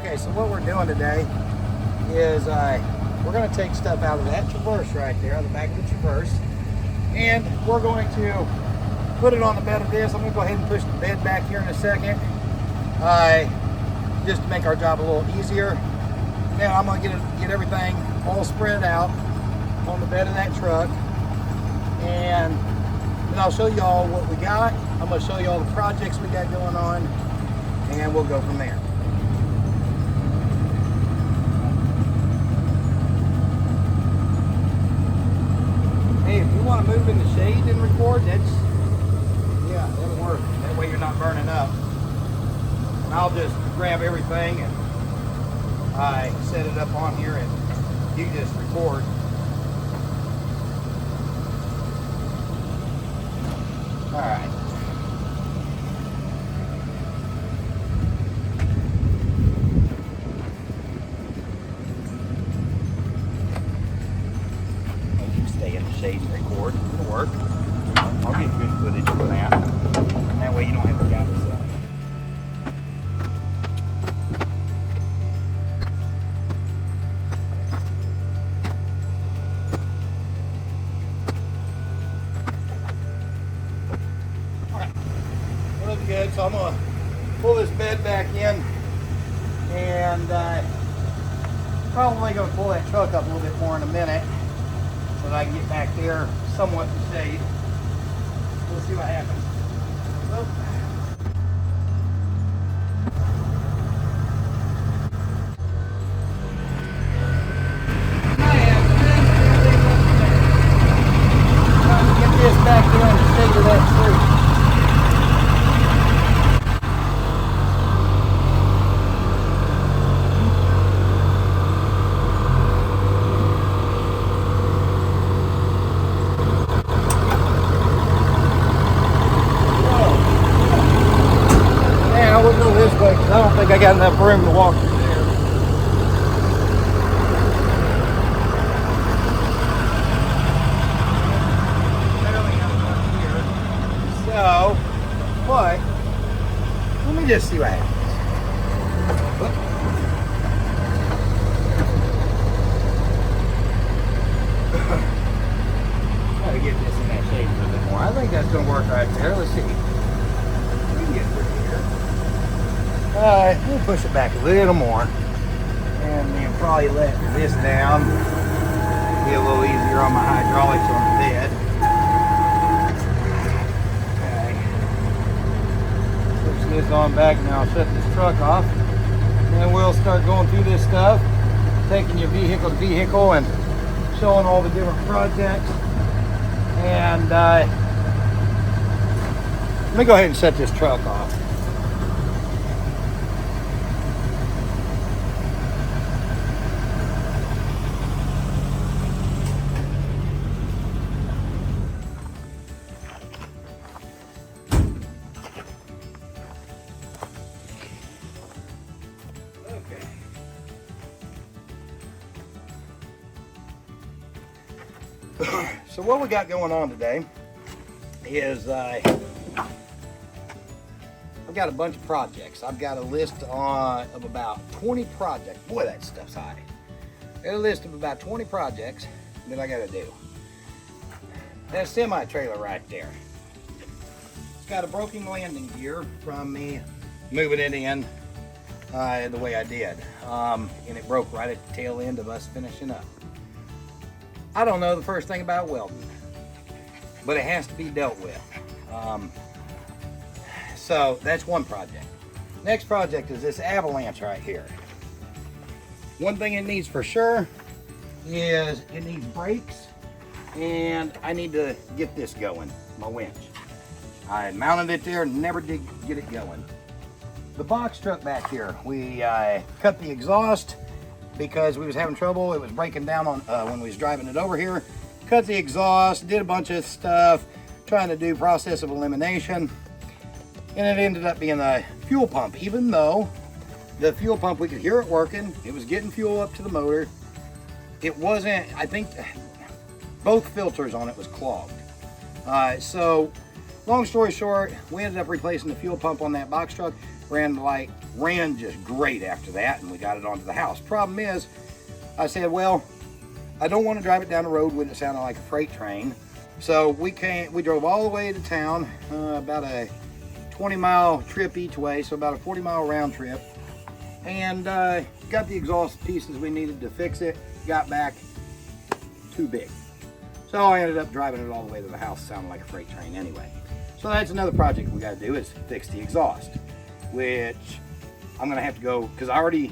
Okay, so what we're doing today is we're going to take stuff out of that Traverse right there, on the back of the Traverse, and we're going to put it on the bed of this. I'm going to go ahead and push the bed back here in a second, just to make our job a little easier. Now I'm going to get everything all spread out on the bed of that truck, and then I'll show you all what we got. I'm going to show you all the projects we got going on, and we'll go from there. Hey, if you want to move in the shade and record, that'll work. That way you're not burning up. And I'll just grab everything and I set it up on here and you just record. All right. Stay in the shade and record. It'll work. I'll get good footage of that. And that way you don't have to count this up. Alright. Well, looking good. So I'm going to pull this bed back in and probably going to pull that truck up a little bit more in a minute, so that I can get back there somewhat in the shade. We'll see what happens. So, get this back there in the shade of that tree. We'll go this way because I don't think I got enough room to walk through there. Barely have enough here. So, but let me just see what happens. Try to get this in that shade a little bit more. I think that's going to work right there. Let's see. We can get through here. We'll push it back a little more and then probably let this down. Be a little easier on my hydraulics on the bed. Okay. Push this on back and I'll shut this truck off. And we'll start going through this stuff, taking you vehicle to vehicle and showing all the different projects. And let me go ahead and shut this truck off. So what we got going on today is I've got a bunch of projects. I've got a list of about 20 projects. Boy, that stuff's high. I've got a list of about 20 projects that I got to do. That semi-trailer right there. It's got a broken landing gear from me moving it in the way I did. And it broke right at the tail end of us finishing up. I don't know the first thing about welding, but it has to be dealt with. So that's one project. Next project is this avalanche right here. One thing it needs for sure is it needs brakes, and I need to get this going, my winch. I mounted it there, never did get it going. The box truck back here, we cut the exhaust because we was having trouble. It was breaking down on when we was driving it over here. Cut the exhaust, did a bunch of stuff, trying to do process of elimination, and it ended up being a fuel pump. Even though the fuel pump, we could hear it working, it was getting fuel up to the motor. It wasn't, I think both filters on it was clogged. So long story short, we ended up replacing the fuel pump on that box truck. ran just great after that, and we got it onto the house. Problem is, I said, well, I don't want to drive it down the road with it sounding like a freight train. So we drove all the way to town, about a 20-mile trip each way, so about a 40-mile round trip, and got the exhaust pieces we needed to fix it. Got back, too big. So I ended up driving it all the way to the house, sounding like a freight train anyway. So that's another project we got to do, is fix the exhaust, which I'm going to have to go, because I already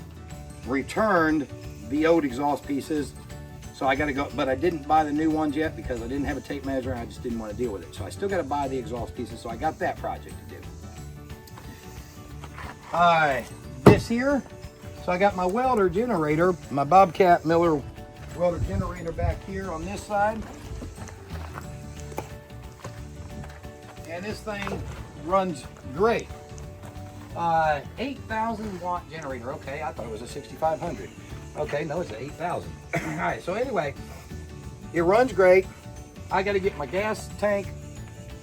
returned the old exhaust pieces. So I got to go, but I didn't buy the new ones yet because I didn't have a tape measure and I just didn't want to deal with it. So I still got to buy the exhaust pieces, so I got that project to do. This here, so I got my welder generator, my Bobcat Miller welder generator back here on this side. And this thing runs great. 8,000 watt generator. Okay, I thought it was a 6,500. Okay, no, it's an 8,000. All right, so anyway, it runs great. I got to get my gas tank.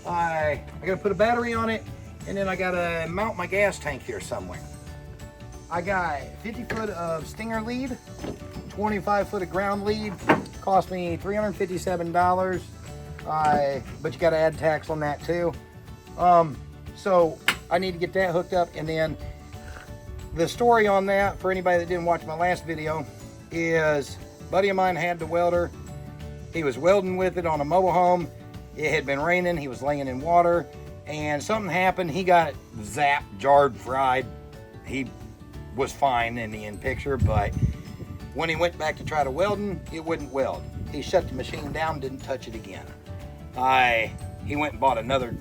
I got to put a battery on it, and then I got to mount my gas tank here somewhere. I got 50 foot of Stinger lead, 25 foot of ground lead. Cost me $357. But you got to add tax on that too. So I need to get that hooked up, and then the story on that, for anybody that didn't watch my last video, is a buddy of mine had the welder. He was welding with it on a mobile home. It had been raining. He was laying in water, and something happened. He got zapped, jarred, fried. He was fine in the end picture, but when he went back to try to welding, it wouldn't weld. He shut the machine down, didn't touch it again. He went and bought another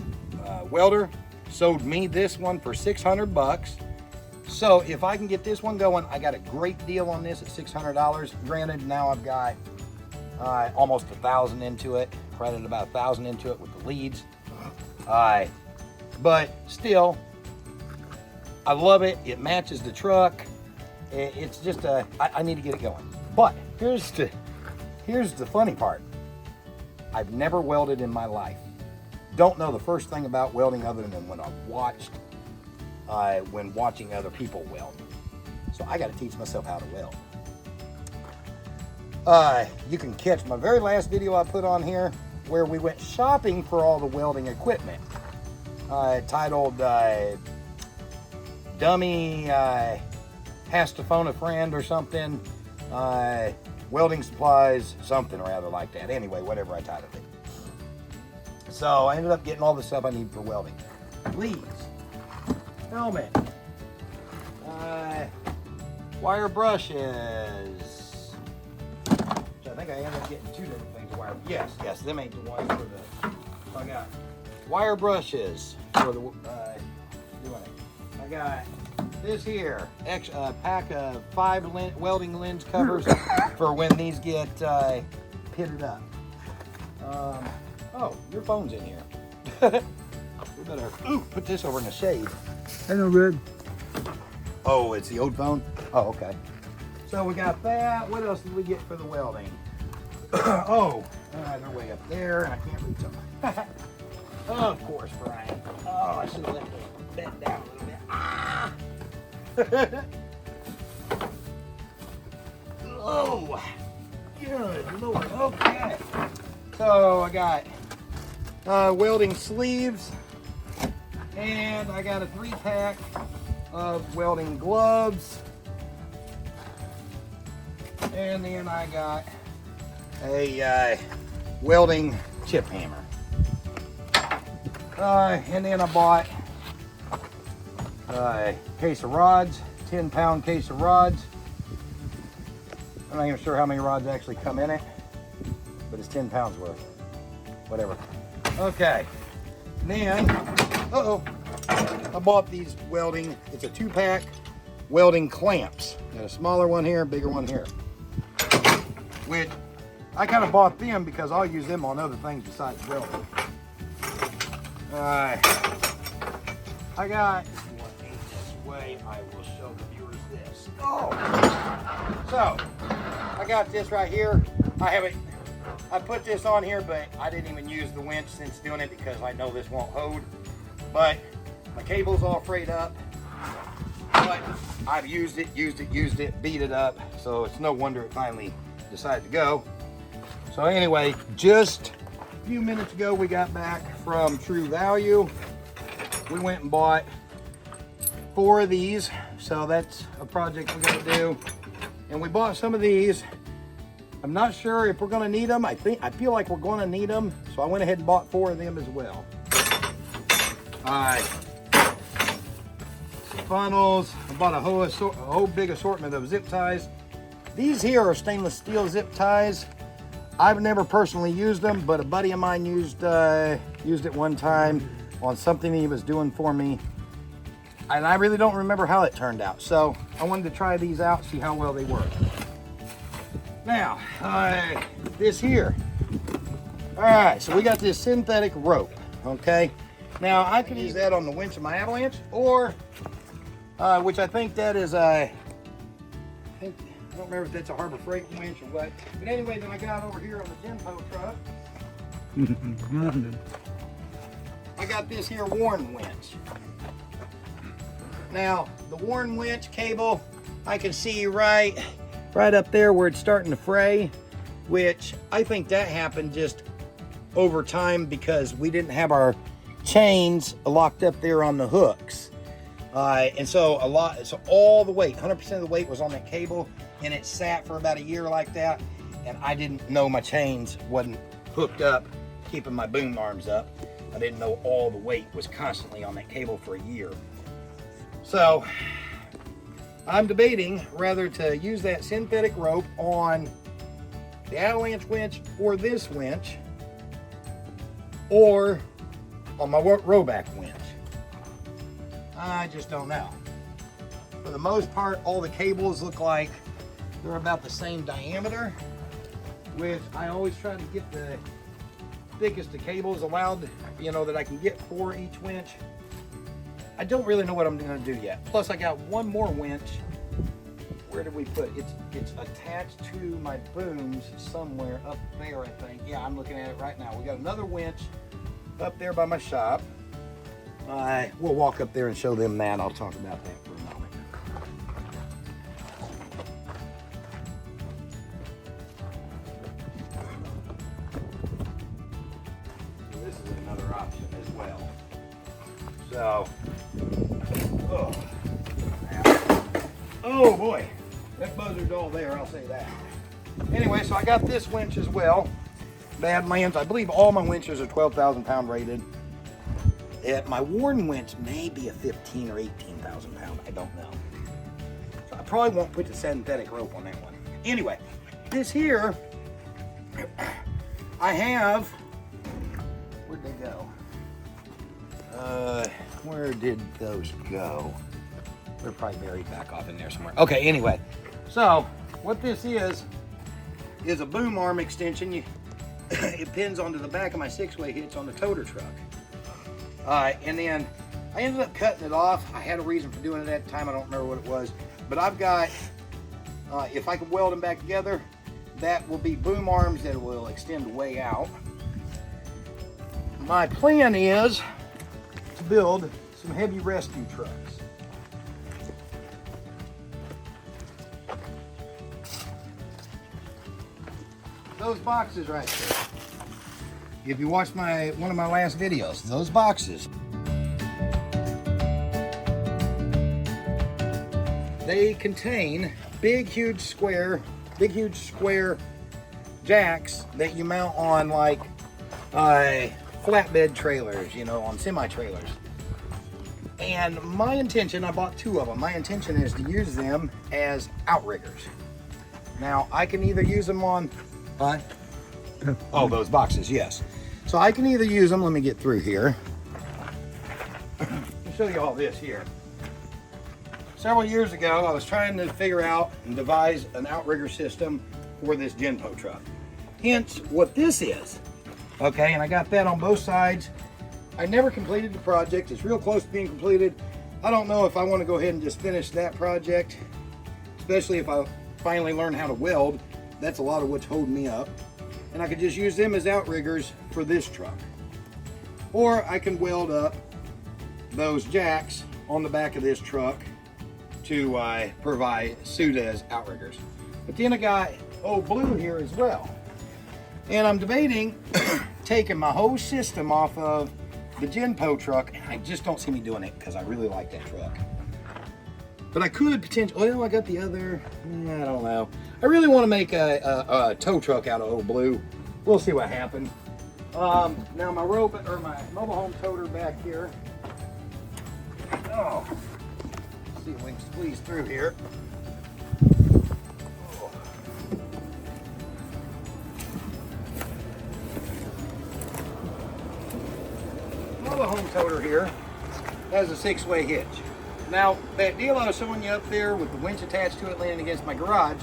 welder, sold me this one for 600 bucks. So if I can get this one going, I got a great deal on this at $600. Granted, now I've got almost 1,000 into it, right at about 1,000 into it with the leads. But still, I love it. It matches the truck. It's just I need to get it going. But here's the funny part. I've never welded in my life. Don't know the first thing about welding other than when I've watched, when watching other people weld. So I got to teach myself how to weld. You can catch my very last video I put on here where we went shopping for all the welding equipment. Titled Dummy Has to Phone a Friend or something. Welding supplies, something or other like that. Anyway, whatever I titled it. So I ended up getting all the stuff I need for welding. Leads, helmet, wire brushes, which I think I ended up getting 2 different things of wire. Yes, them ain't the ones for the, so I got wire brushes for the, doing it. I got this here, pack of 5 welding lens covers for when these get pitted up. Oh, your phone's in here. We better put this over in the shade. I know, good. Oh, it's the old phone? Oh, okay. So we got that. What else did we get for the welding? They're way up there, and I can't reach them. Of course, Brian. Oh, I should have left it bent down a little bit. Ah! Oh, good Lord. Okay. So I got welding sleeves, and I got a 3-pack of welding gloves, and then I got a welding chip hammer, and then I bought a case of rods, 10-pound case of rods. I'm not even sure how many rods actually come in it, but it's 10 pounds worth. Whatever. Okay. And then, I bought these welding, it's a 2-pack welding clamps. Got a smaller one here, bigger one here. Which, I kind of bought them because I'll use them on other things besides welding. I got, this way, I will show the viewers this. Oh! So, I got this right here. I put this on here, but I didn't even use the winch since doing it because I know this won't hold. But my cable's all frayed up. But I've used it, beat it up. So it's no wonder it finally decided to go. So anyway, just a few minutes ago, we got back from True Value. We went and bought 4 of these. So that's a project we're gonna do. And we bought some of these. I'm not sure if we're gonna need them. I feel like we're gonna need them. So I went ahead and bought 4 of them as well. All right. Funnels. I bought a whole big assortment of zip ties. These here are stainless steel zip ties. I've never personally used them, but a buddy of mine used it one time on something he was doing for me. And I really don't remember how it turned out. So I wanted to try these out, see how well they work. Now, this here. All right, so we got this synthetic rope, okay? Now I can use that on the winch of my Avalanche, or, which I think that is I don't remember if that's a Harbor Freight winch or what. But anyway, then I got over here on the Genpo truck. I got this here Warn winch. Now, the Warn winch cable, I can see right up there where it's starting to fray, which I think that happened just over time because we didn't have our chains locked up there on the hooks. And so all the weight, 100% of the weight was on that cable, and it sat for about a year like that, and I didn't know my chains wasn't hooked up, keeping my boom arms up. I didn't know all the weight was constantly on that cable for a year. So I'm debating whether to use that synthetic rope on the Avalanche winch or this winch, or on my Roback winch. I just don't know. For the most part, all the cables look like they're about the same diameter, which I always try to get the thickest of cables allowed, you know, that I can get for each winch. I don't really know what I'm gonna do yet. Plus I got one more winch. Where did we put it? It's attached to my booms somewhere up there, I think. Yeah, I'm looking at it right now. We got another winch up there by my shop. We'll walk up there and show them that. I'll talk about that for a moment. So this is another option as well. So, oh boy, that buzzard's all there, I'll say that. Anyway, so I got this winch as well. Badlands, I believe all my winches are 12,000 pound rated. My Warn winch may be a 15 or 18,000 pound, I don't know. So I probably won't put the synthetic rope on that one. Anyway, this here, I have, where'd they go? Where did those go? They're probably buried back off in there somewhere. Okay, anyway, so what this is a boom arm extension. It pins onto the back of my 6-way hitch on the toter truck. And then I ended up cutting it off. I had a reason for doing it at the time. I don't remember what it was. But I've got, if I could weld them back together, that will be boom arms that will extend way out. My plan is to build some heavy rescue trucks. Those boxes right there. If you watched one of my last videos, those boxes, they contain big huge square jacks that you mount on like flatbed trailers, you know, on semi trailers. And my intention, I bought 2 of them. My intention is to use them as outriggers. Now I can either use them on those boxes, yes. So I can either use them, let me get through here. I'll show you all this here. Several years ago, I was trying to figure out and devise an outrigger system for this Genpo truck. Hence what this is. Okay, and I got that on both sides. I never completed the project. It's real close to being completed. I don't know if I want to go ahead and just finish that project, especially if I finally learn how to weld. That's a lot of what's holding me up. And I could just use them as outriggers for this truck. Or I can weld up those jacks on the back of this truck to provide suit as outriggers. But then I got Old Blue here as well. And I'm debating taking my whole system off of the Genpo truck, and I just don't see me doing it because I really like that truck. But I could potentially, well, I got the other, I don't know. I really want to make a tow truck out of Old Blue. We'll see what happens. Now my robot, or my mobile home toter back here. Oh, let's see if we can squeeze through here. Oh. Mobile home toter here has a 6-way hitch. Now, that deal I was showing you up there with the winch attached to it laying against my garage,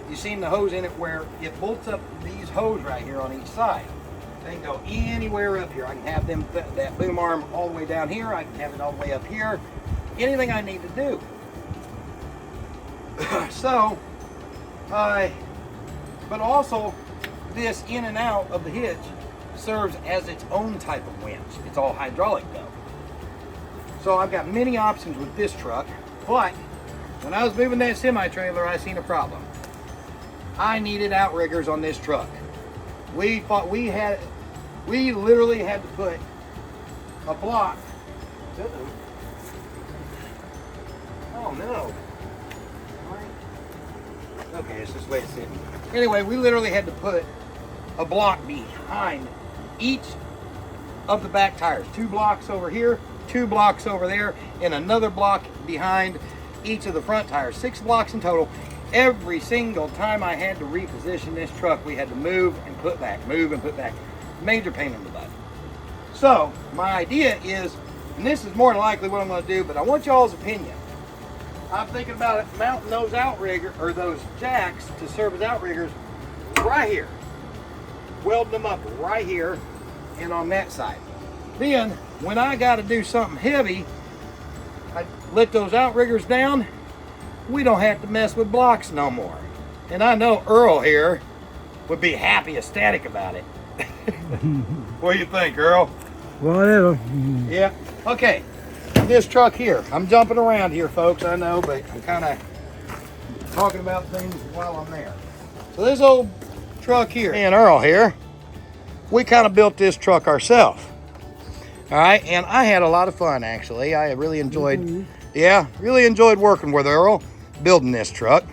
you seen the hose in it where it bolts up these hoses right here on each side. They can go anywhere up here. I can have them that boom arm all the way down here. I can have it all the way up here. Anything I need to do. So, but also this in and out of the hitch serves as its own type of winch. It's all hydraulic though. So I've got many options with this truck, but when I was moving that semi-trailer, I seen a problem. I needed outriggers on this truck. We literally had to put a block. Oh no. Okay, it's this way it's sitting. Anyway, we literally had to put a block behind each of the back tires. 2 blocks over here, 2 blocks over there, and another block behind each of the front tires. 6 blocks in total. Every single time I had to reposition this truck, we had to move and put back, move and put back. Major pain in the butt. So my idea is, and this is more than likely what I'm going to do, but I want y'all's opinion. I'm thinking about it, mounting those outriggers, or those jacks to serve as outriggers right here. Welding them up right here and on that side. Then, when I got to do something heavy, I let those outriggers down. We don't have to mess with blocks no more. And I know Earl here would be happy, ecstatic about it. What do you think, Earl? Whatever. Yeah. Okay. This truck here. I'm jumping around here, folks. I know, but I'm kind of talking about things while I'm there. So this old truck here, and Earl here, we kind of built this truck ourselves. All right, and I had a lot of fun actually. I really enjoyed, really enjoyed working with Earl, building this truck.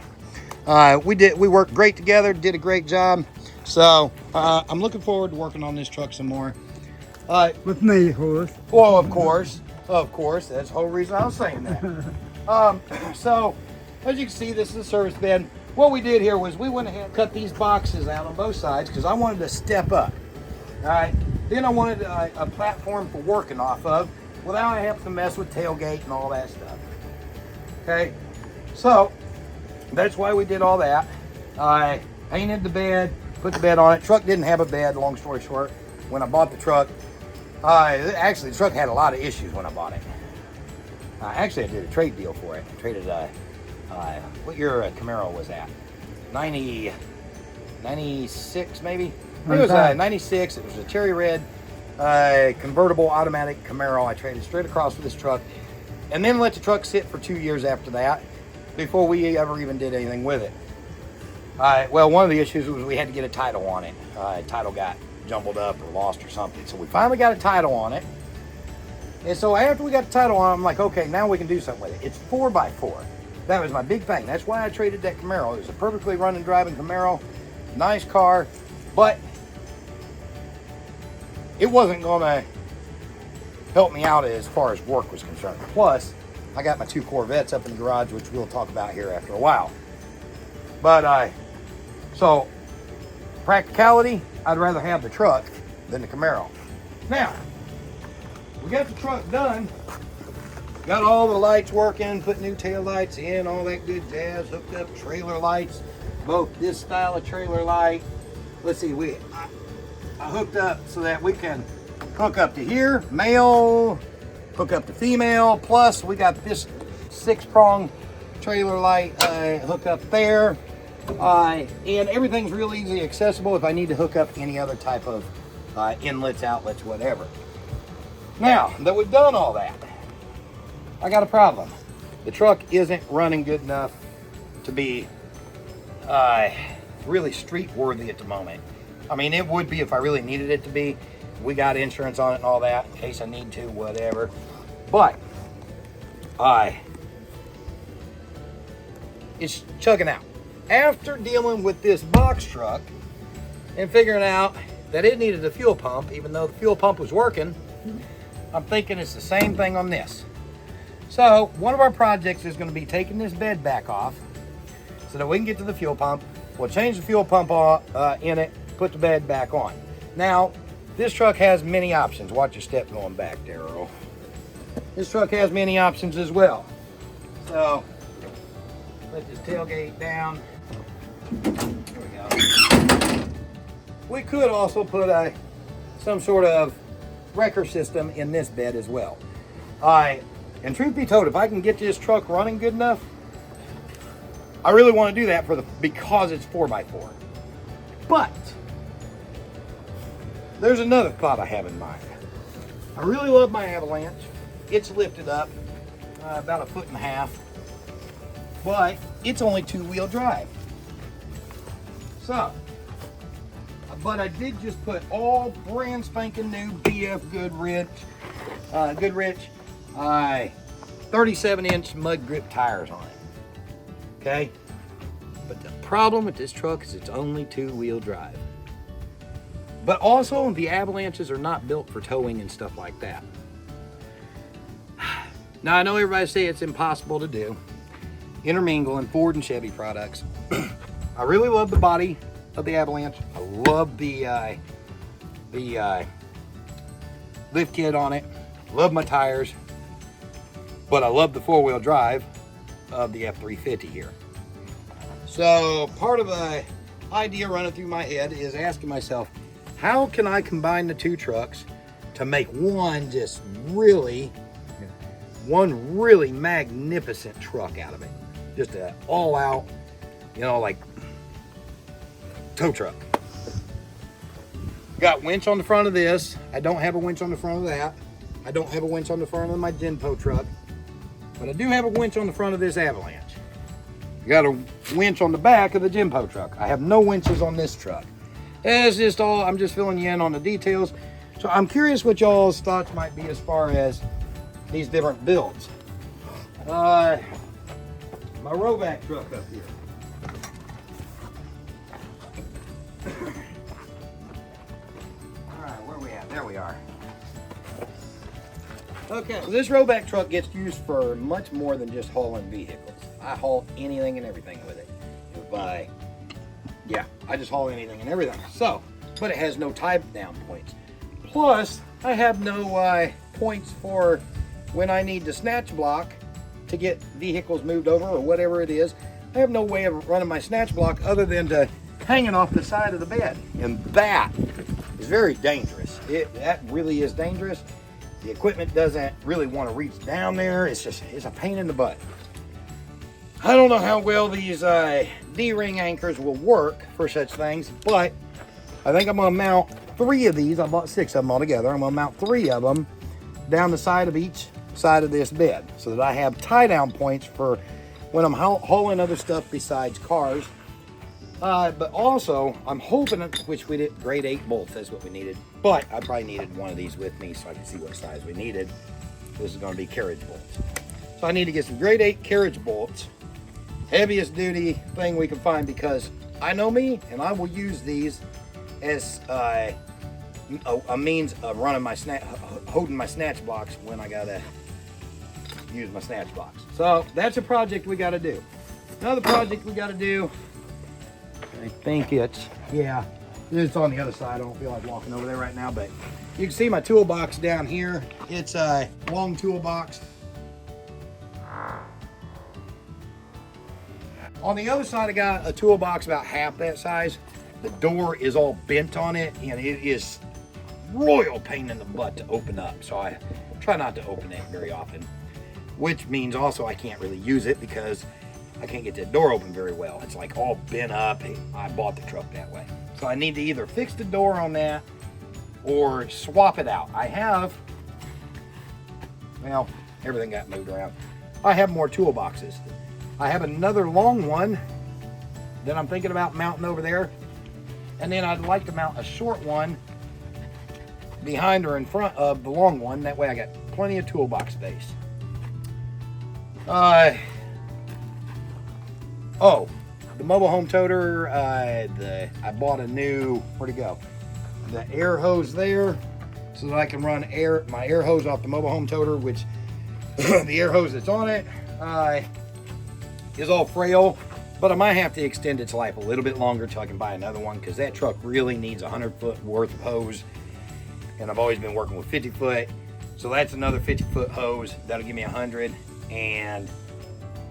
We worked great together, did a great job. So I'm looking forward to working on this truck some more. With me, of course. Well, of course, that's the whole reason I was saying that. So as you can see, this is a service bed. What we did here was we went ahead and cut these boxes out on both sides because I wanted to step up. All right. Then I wanted a platform for working off of without having to mess with tailgate and all that stuff. Okay, so that's why we did all that. I painted the bed, put the bed on it. Truck didn't have a bed, long story short. When I bought the truck, actually the truck had a lot of issues when I bought it. Actually, I did a trade deal for it. I traded, what year Camaro was that? 96 maybe? I think it was 96. It was a cherry red convertible automatic Camaro. I traded straight across with this truck and then let the truck sit for 2 years after that before we ever even did anything with it. Well, one of the issues was we had to get a title on it. Title got jumbled up or lost or something. So we finally got a title on it. And so after we got the title on it, I'm like, okay, now we can do something with it. It's 4x4. That was my big thing. That's why I traded that Camaro. It was a perfectly running, driving Camaro. Nice car, but it wasn't gonna help me out as far as work was concerned. Plus, I got my 2 Corvettes up in the garage, which we'll talk about here after a while. But so practicality, I'd rather have the truck than the Camaro. Now, we got the truck done. Got all the lights working, put new tail lights in, all that good jazz, hooked up trailer lights, both this style of trailer light. Let's see, I hooked up so that we can hook up to here, male, hook up to female, plus we got this 6-prong trailer light hooked up there. And everything's real easy accessible if I need to hook up any other type of inlets, outlets, whatever. Now that we've done all that, I got a problem. the truck isn't running good enough to be really street worthy at the moment. I mean, it would be if I really needed it to be. We got insurance on it and all that in case I need to, whatever. But it's chugging out. After dealing with this box truck and figuring out that it needed a fuel pump, even though the fuel pump was working, I'm thinking it's the same thing on this. So one of our projects is going to be taking this bed back off so that we can get to the fuel pump. We'll change the fuel pump in it, put the bed back on. Now, this truck has many options. Watch your step going back there, Earl. This truck has many options as well. So, let this tailgate down. There we go. We could also put some sort of wrecker system in this bed as well. And truth be told, if I can get this truck running good enough, I really want to do that because it's 4x4. But there's another thought I have in mind. I really love my Avalanche. It's lifted up about 1.5 feet, but it's only 2-wheel drive. So, but I did just put all brand spanking new BF Goodrich 37-inch mud grip tires on it. Okay? But the problem with this truck is it's only 2-wheel drive. But also, the Avalanches are not built for towing and stuff like that. Now, I know everybody say it's impossible to do. Intermingling Ford and Chevy products. I really love the body of the Avalanche. I love the lift kit on it. Love my tires. But I love the 4-wheel drive of the F-350 here. So part of the idea running through my head is asking myself, how can I combine the two trucks to make one really magnificent truck out of it? Just an all-out, like tow truck. Got winch on the front of this. I don't have a winch on the front of that. I don't have a winch on the front of my Genpo truck, but I do have a winch on the front of this Avalanche. Got a winch on the back of the Genpo truck. I have no winches on this truck. It's just I'm just filling you in on the details. So I'm curious what y'all's thoughts might be as far as these different builds. My Rovac truck up here. All right, where are we at? There we are. Okay, so this Rovac truck gets used for much more than just hauling vehicles. I haul anything and everything with it. I just haul anything and everything. So, but it has no tie down points. Plus, I have no points for when I need to snatch block to get vehicles moved over or whatever it is. I have no way of running my snatch block other than to hang it off the side of the bed. And that is very dangerous. That really is dangerous. The equipment doesn't really want to reach down there. It's a pain in the butt. I don't know how well these D-ring anchors will work for such things, but I think I'm going to mount 3 of these. I bought 6 of them altogether. I'm going to mount 3 of them down the side of each side of this bed so that I have tie-down points for when I'm hauling other stuff besides cars. But also, I'm hoping, which we did, grade 8 bolts, that's what we needed. But I probably needed one of these with me so I can see what size we needed. This is going to be carriage bolts. So I need to get some grade 8 carriage bolts. Heaviest duty thing we can find, because I know me and I will use these as a means of running my holding my snatch box when I gotta use my snatch box. So that's a project we got to do. Another project we got to do, I think it's on the other side. I don't feel like walking over there right now, but you can see my toolbox down here. It's a long toolbox. On the other side, I got a toolbox about half that size. The door is all bent on it, and it is royal pain in the butt to open up. So I try not to open it very often, which means also I can't really use it because I can't get the door open very well. It's like all bent up. I bought the truck that way. So I need to either fix the door on that or swap it out. I have, well, everything got moved around. I have more toolboxes. I have another long one that I'm thinking about mounting over there. And then I'd like to mount a short one behind or in front of the long one. That way I got plenty of toolbox space. Oh, the mobile home toter, I bought a new, where'd it go? The air hose there, so that I can run my air hose off the mobile home toter, which the air hose that's on it is all frail, but I might have to extend its life a little bit longer till I can buy another one, because that truck really needs 100-foot worth of hose, and I've always been working with 50-foot, so that's another 50-foot hose. That'll give me 100, and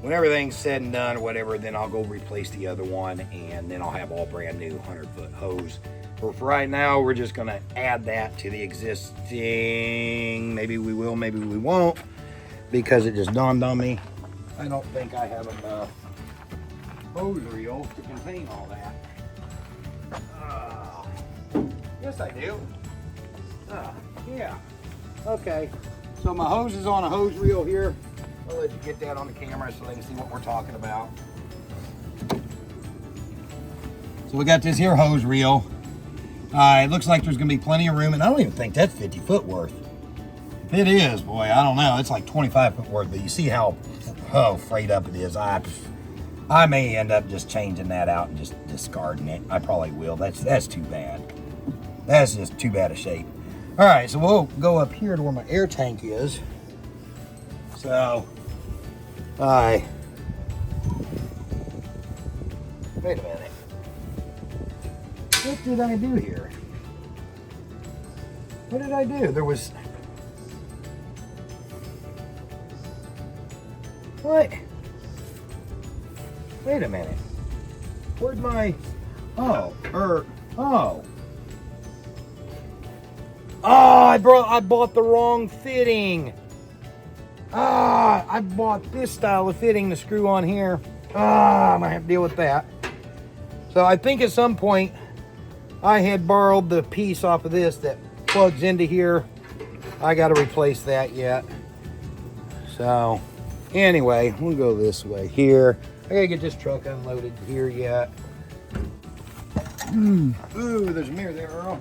when everything's said and done or whatever, then I'll go replace the other one, and then I'll have all brand new 100-foot hose. But for right now, we're just gonna add that to the existing. Maybe we will, maybe we won't, because it just dawned on me. I don't think I have enough hose reel to contain all that. Yes, I do. Yeah. Okay. So my hose is on a hose reel here. I'll let you get that on the camera so they can see what we're talking about. So we got this here hose reel. It looks like there's gonna be plenty of room, and I don't even think that's 50 foot worth. If it is, boy, I don't know. It's like 25 foot worth, but you see how frayed up it is. I may end up just changing that out and just discarding it. I probably will. That's too bad. That's just too bad a shape. All right, so we'll go up here to where my air tank is. So, wait a minute. What did I do here? What did I do? There was... What? Wait a minute. Where'd my... Oh. I bought the wrong fitting. I bought this style of fitting to screw on here. I'm gonna have to deal with that. So I think at some point I had borrowed the piece off of this that plugs into here. I got to replace that yet. So anyway, we'll go this way here. I gotta get this truck unloaded here yet. Ooh, there's a mirror there, Earl.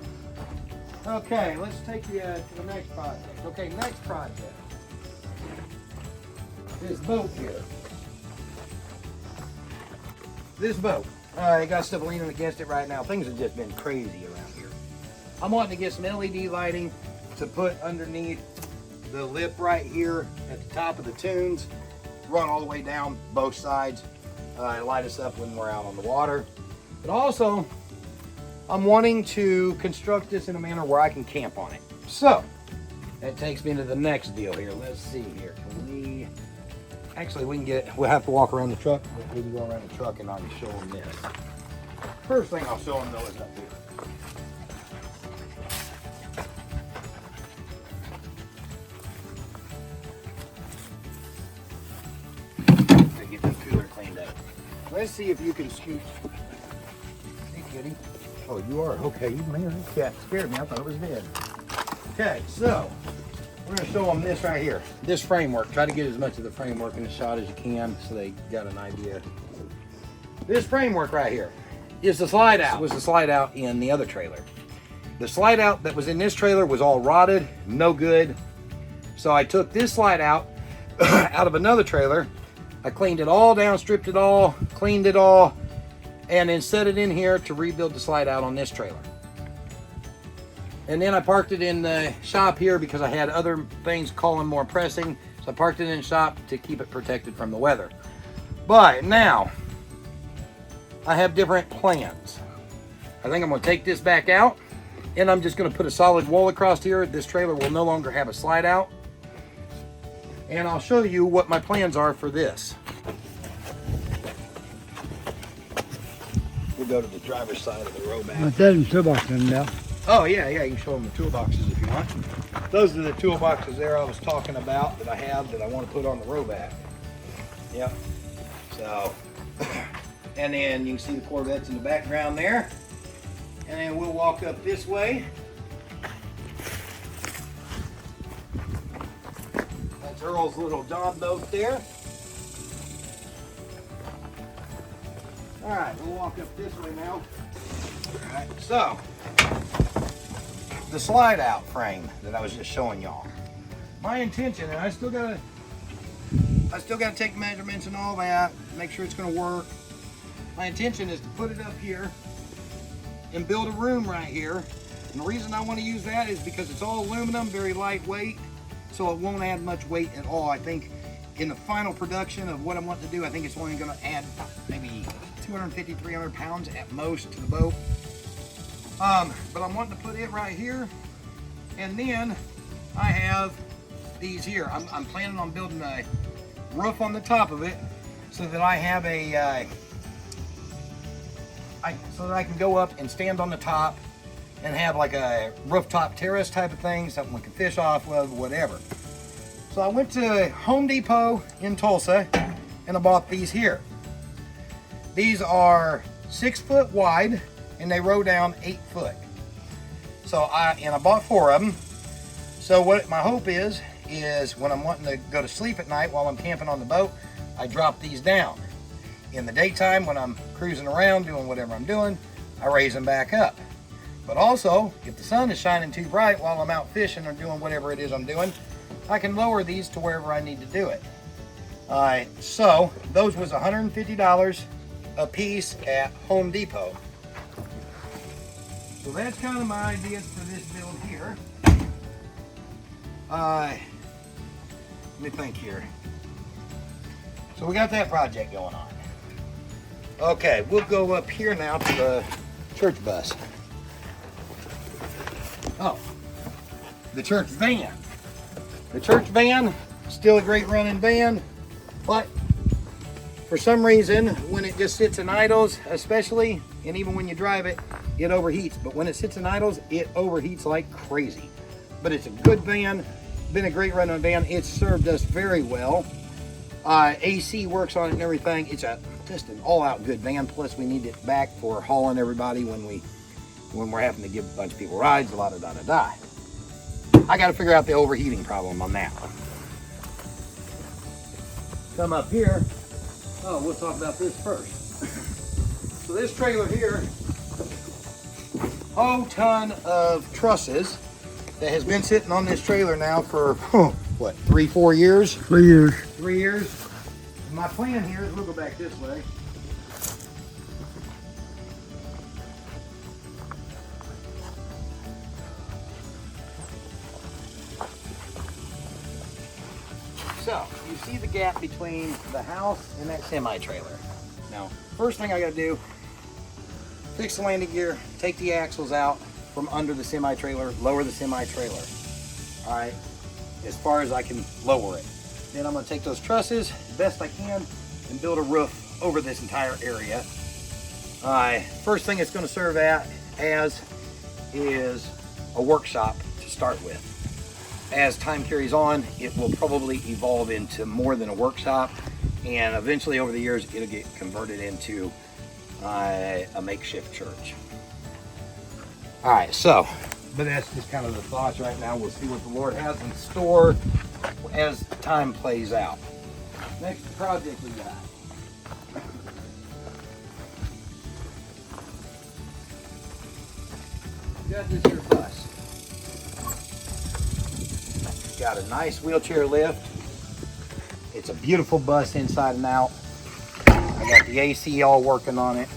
Okay, let's take you to the next project. Okay, next project. This boat here. This boat. I got stuff leaning against it right now. Things have just been crazy around here. I'm wanting to get some LED lighting to put underneath the lip right here at the top of the tunes. Run all the way down both sides. Light us up when we're out on the water. But also, I'm wanting to construct this in a manner where I can camp on it. So, that takes me to the next deal here. Let's see here. Can we... Actually, we'll have to walk around the truck. We can go around the truck and I can show them this. First thing I'll show them though is up here. To get the cooler cleaned up. Let's see if you can scoot. Hey, kitty. Oh, you are? Okay, you man, this cat scared me. I thought it was dead. Okay, so we're going to show them this right here. This framework. Try to get as much of the framework in the shot as you can so they got an idea. This framework right here is the slide out. It was the slide out in the other trailer. The slide out that was in this trailer was all rotted, no good. So I took this slide out out of another trailer. I cleaned it all down, stripped it all, cleaned it all, and then set it in here to rebuild the slide out on this trailer. And then I parked it in the shop here because I had other things calling more pressing. So I parked it in the shop to keep it protected from the weather. But now, I have different plans. I think I'm gonna take this back out and I'm just gonna put a solid wall across here. This trailer will no longer have a slide out. And I'll show you what my plans are for this. We'll go to the driver's side of the row back. What's that in toolbox in there? Oh yeah, you can show them the toolboxes if you want. Those are the toolboxes there I was talking about that I have that I want to put on the row back. Yep. So, and then you can see the Corvettes in the background there. And then we'll walk up this way. That's Earl's little John boat there. All right, we'll walk up this way now. All right, so the slide out frame that I was just showing y'all. My intention, and I still gotta take measurements and all that, make sure it's gonna work. My intention is to put it up here and build a room right here. And the reason I want to use that is because it's all aluminum, very lightweight, so it won't add much weight at all. I think in the final production of what I want to do, I think it's only gonna add maybe 250, 300 pounds at most to the boat. But I'm wanting to put it right here. And then I have these here. I'm planning on building a roof on the top of it so that I have a, so that I can go up and stand on the top and have like a rooftop terrace type of thing, something we can fish off of, whatever. So I went to Home Depot in Tulsa and I bought these here. These are 6 foot wide and they row down 8 foot. So I bought 4 of them. So what my hope is when I'm wanting to go to sleep at night while I'm camping on the boat, I drop these down. In the daytime when I'm cruising around doing whatever I'm doing, I raise them back up. But also, if the sun is shining too bright while I'm out fishing or doing whatever it is I'm doing, I can lower these to wherever I need to do it. Alright, so those was $150 a piece at Home Depot. So that's kind of my ideas for this build here. Let me think here. So we got that project going on. Okay, we'll go up here now to the church bus. Oh, the church van. The church van, still a great running van, but for some reason, when it just sits in idles, especially, and even when you drive it, it overheats. But when it sits in idles, it overheats like crazy. But it's a good van, been a great running van. It's served us very well. AC works on it and everything. It's just an all-out good van. Plus, we need it back for hauling everybody when we're having to give a bunch of people rides, a lot of da-da-da. I got to figure out the overheating problem on that one. Come up here. Oh, we'll talk about this first. So this trailer here, whole ton of trusses that has been sitting on this trailer now for, what, 3-4 years? 3 years. 3 years. My plan here is we'll go back this way. So, you see the gap between the house and that semi-trailer. Now, first thing I gotta do, fix the landing gear, take the axles out from under the semi-trailer, lower the semi-trailer. All right, as far as I can lower it. Then I'm gonna take those trusses, best I can, and build a roof over this entire area. First thing it's gonna serve as is a workshop to start with. As time carries on, it will probably evolve into more than a workshop, and eventually over the years it'll get converted into a makeshift church. All right, so, but that's just kind of the thoughts right now. We'll see what the Lord has in store as time plays out. Next project we got. Got this here bus. Got a nice wheelchair lift. It's a beautiful bus inside and out. I got the AC all working on it.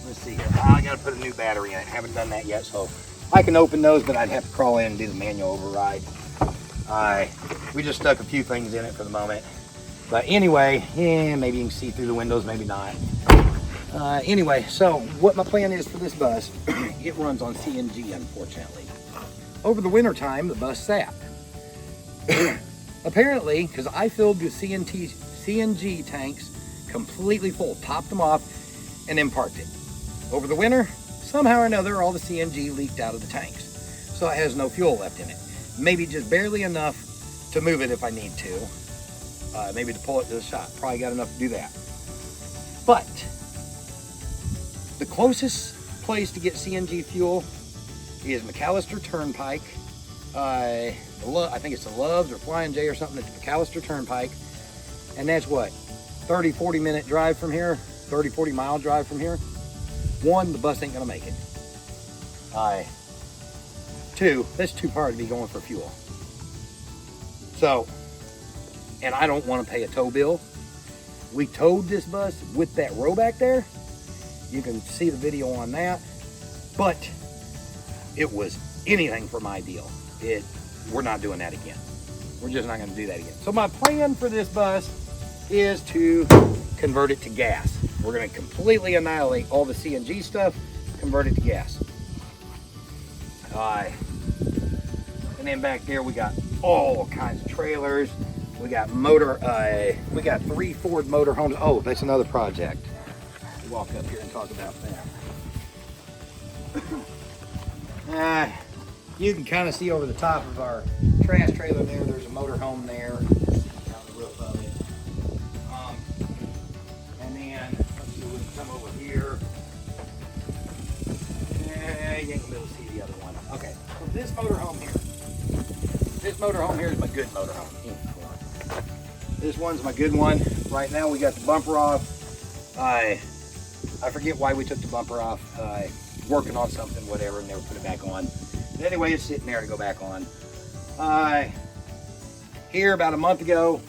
Let's see here. I got to put a new battery in it. Haven't done that yet, so I can open those, but I'd have to crawl in and do the manual override. We just stuck a few things in it for the moment. But anyway, maybe you can see through the windows, maybe not. Anyway, so what my plan is for this bus, it runs on CNG, unfortunately. Over the winter time, the bus sat. Apparently, because I filled the CNG tanks completely full, topped them off, and then parked it. Over the winter, somehow or another, all the CNG leaked out of the tanks. So it has no fuel left in it. Maybe just barely enough to move it if I need to. Maybe to pull it to the shop. Probably got enough to do that. But the closest place to get CNG fuel is McAllister Turnpike. I think it's the Loves or Flying J or something at the McAllister Turnpike. And that's what, 30-40 minute drive from here. 30, 40 mile drive from here. One, the bus ain't gonna make it. Two, that's too far to be going for fuel. So, and I don't want to pay a tow bill. We towed this bus with that row back there. You can see the video on that. But it was anything for my deal. We're not doing that again. We're just not going to do that again. So my plan for this bus is to convert it to gas. We're going to completely annihilate all the CNG stuff, convert it to gas. And then back there we got all kinds of trailers. We got we got 3 Ford motorhomes. Oh, that's another project. We'll walk up here and talk about that. You can kind of see over the top of our trash trailer there. There's a motorhome there. You can see down the roof of it. And then let's see, we can come over here. Yeah, you ain't gonna be able to see the other one. Okay, so this motorhome here. This motorhome here is my good motorhome. This one's my good one. Right now we got the bumper off. I forget why we took the bumper off. Working on something, whatever, and never put it back on. But anyway, it's sitting there to go back on. Here about a month ago,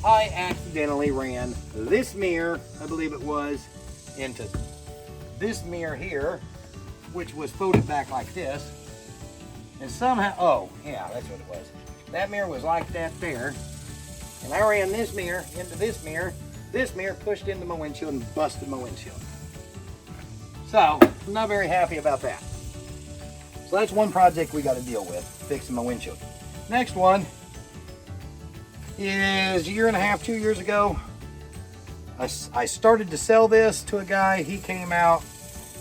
I accidentally ran this mirror, I believe it was, into this mirror here, which was folded back like this. And somehow, oh yeah, that's what it was. That mirror was like that there. And I ran this mirror into this mirror. This mirror pushed into my windshield and busted my windshield. So, I'm not very happy about that. So that's one project we got to deal with, fixing my windshield. Next one is a year and a half, 2 years ago. I started to sell this to a guy. He came out.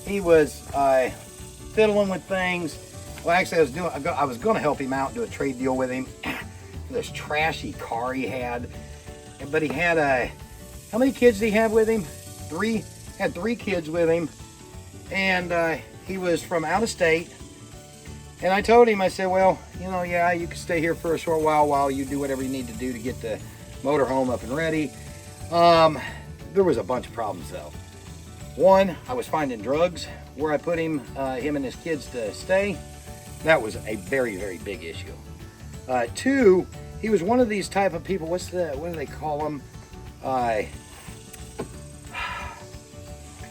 He was fiddling with things. Well, actually, I was going to help him out, do a trade deal with him. This trashy car he had, but he had how many kids did he have with him? 3. Had 3 kids with him, and he was from out of state. And I told him, I said, well, you know, yeah, you can stay here for a short while you do whatever you need to do to get the motorhome up and ready. There was a bunch of problems though. One, I was finding drugs where I put him and his kids to stay. That was a very, very big issue. 2, he was one of these type of people. What do they call them? I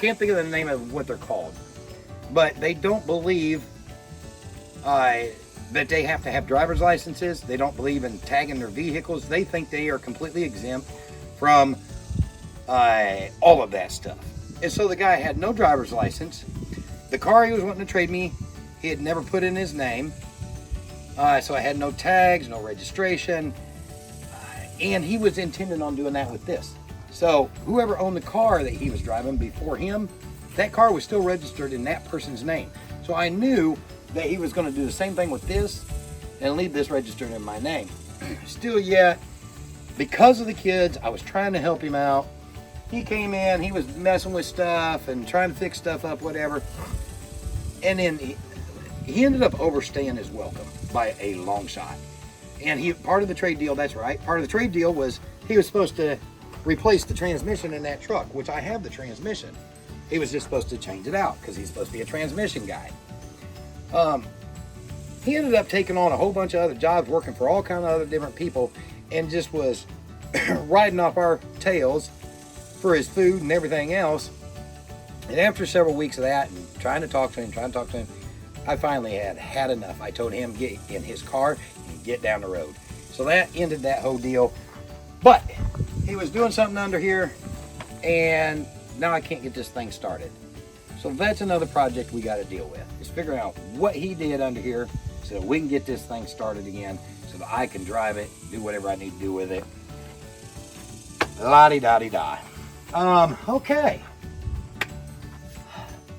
can't think of the name of what they're called, but they don't believe that they have to have driver's licenses. They don't believe in tagging their vehicles. They think they are completely exempt from all of that stuff. And so the guy had no driver's license. The car he was wanting to trade me, he had never put in his name. So I had no tags, no registration, and he was intending on doing that with this. So whoever owned the car that he was driving before him, that car was still registered in that person's name. So I knew that he was going to do the same thing with this and leave this registered in my name. Still yet, because of the kids, I was trying to help him out. He came in, he was messing with stuff and trying to fix stuff up, whatever. And then he ended up overstaying his welcome by a long shot. And part of the trade deal, that's right, part of the trade deal was he was supposed to replace the transmission in that truck, which I have the transmission. He was just supposed to change it out because he's supposed to be a transmission guy. He ended up taking on a whole bunch of other jobs, working for all kind of other different people, and just was riding off our tails for his food and everything else. And after several weeks of that and trying to talk to him, I finally had enough. I told him get in his car and get down the road. So that ended that whole deal. But he was doing something under here, and now I can't get this thing started. So that's another project we got to deal with, is figuring out what he did under here so that we can get this thing started again, so that I can drive it, do whatever I need to do with it. La-di-da-di-da. Okay.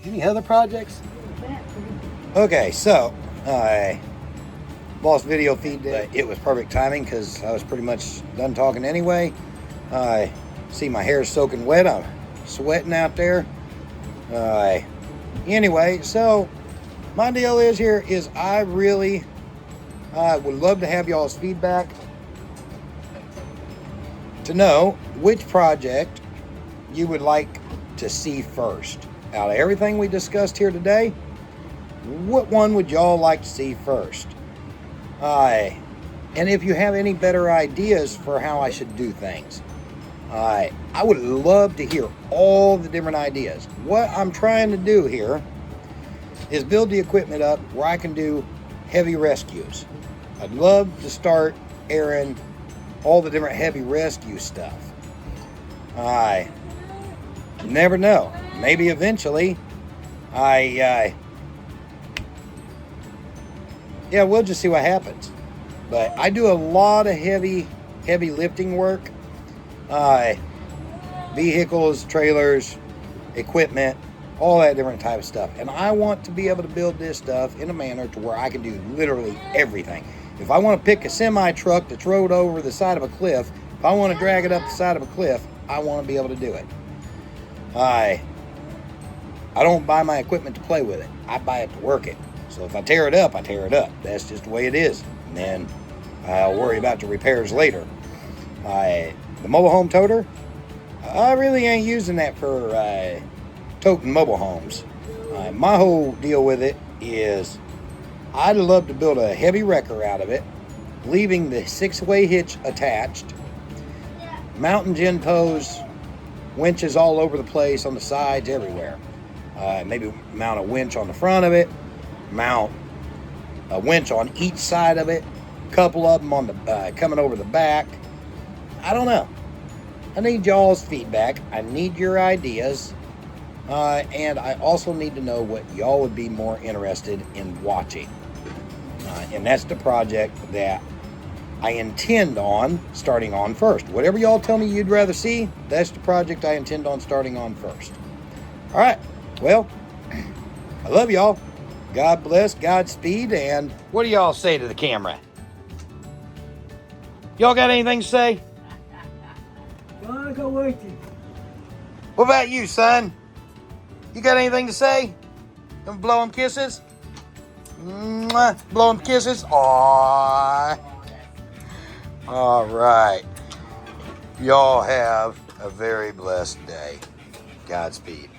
Any other projects? Okay, so I lost video feed. It was perfect timing because I was pretty much done talking anyway. I see my hair soaking wet. I'm sweating out there. Anyway, so my deal is here is I really would love to have y'all's feedback to know which project you would like to see first? Out of everything we discussed here today, what one would y'all like to see first? And if you have any better ideas for how I should do things, I would love to hear all the different ideas. What I'm trying to do here is build the equipment up where I can do heavy rescues. I'd love to start airing all the different heavy rescue stuff. I never know. Maybe eventually yeah, we'll just see what happens. But I do a lot of heavy lifting work. Vehicles, trailers, equipment, all that different type of stuff. And I want to be able to build this stuff in a manner to where I can do literally everything. If I want to pick a semi truck that's rode over the side of a cliff, if I want to drag it up the side of a cliff, I want to be able to do it. I don't buy my equipment to play with it. I buy it to work it. So if I tear it up, I tear it up. That's just the way it is. And then I'll worry about the repairs later. The mobile home toter, I really ain't using that for toting mobile homes. My whole deal with it is I'd love to build a heavy wrecker out of it, leaving the 6-way hitch attached, mounting GenPos, winches all over the place, on the sides, everywhere. Maybe mount a winch on the front of it, mount a winch on each side of it, a couple of them on the coming over the back. I don't know. I need y'all's feedback. I need your ideas. And I also need to know what y'all would be more interested in watching. And that's the project that I intend on starting on first. Whatever y'all tell me you'd rather see, that's the project I intend on starting on first. All right. Well, I love y'all. God bless, Godspeed, and what do y'all say to the camera? Y'all got anything to say? I go waiting. What about you, son? You got anything to say? Gonna blow him kisses? Mwah. Blow him kisses? Aww. All right. Y'all have a very blessed day. Godspeed.